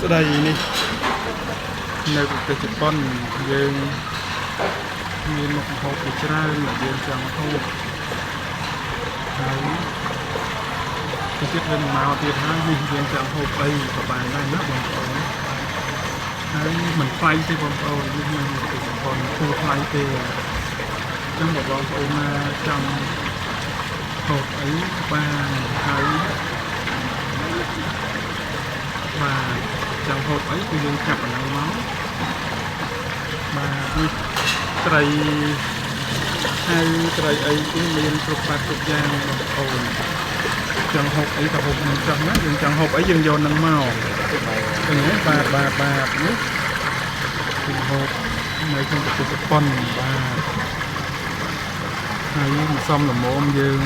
ស្ដីនេះនៅប្រទេសជប៉ុនយើងមានមុខម្ហូបជាច្រើនដែលយើងចង់ហូបហើយទៅទៀតវិញមកទៀតហើយនេះយើងចង់ហូបអីក៏បានដែរណាបងប្អូនហើយមិនថ្លៃទេបងប្អូននេះនៅប្រទេសជប៉ុនគួរថ្លៃទេចឹងបងប្អូនណាចង់ហូបអីបានហើយបាទចង់ហូបអីគឺយើងចាប់អាហ្នឹងមកបាទនេះត្រីហើយត្រីអីគឺមានគ្រប់បាត់គ្រប់យ៉ាងបងប្អូនចង់ហូបអីក៏ហូបនឹងចង់ណាយើងចង់ហូបអីយើងយកនឹងមកឃើញទេបាទនេះគឺហូបនៅក្នុងប្រទេសជប៉ុនបាទហើយមិនសមល្មមយើង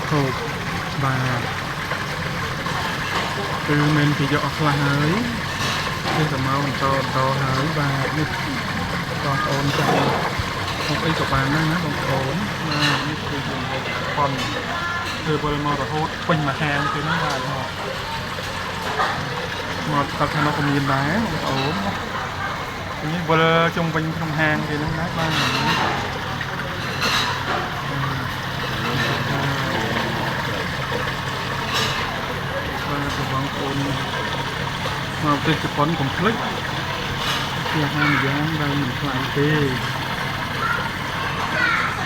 ហូបបាទគឺមានគេយកអស់ខ្លះហើយគេទៅមកបន្តហើយបាទនេះបងប្អូនចាំហូបអីក៏បានដែរណាបងប្អូនបាទនេះគឺយើងហូបប៉ុនធ្វើបរិមាណរហូតពេញមួយហាងទេណាបាទមកកាត់ថាnóក៏មានដែរបងប្អូននេះវិលជុំវិញក្នុងហាងគេហ្នឹងណាបាទបងប្អូនមកប្រទេសជប៉ុនកុំភ្លេចជាអាហារមួយយ៉ាងដែលមិនខ្លាំងទេ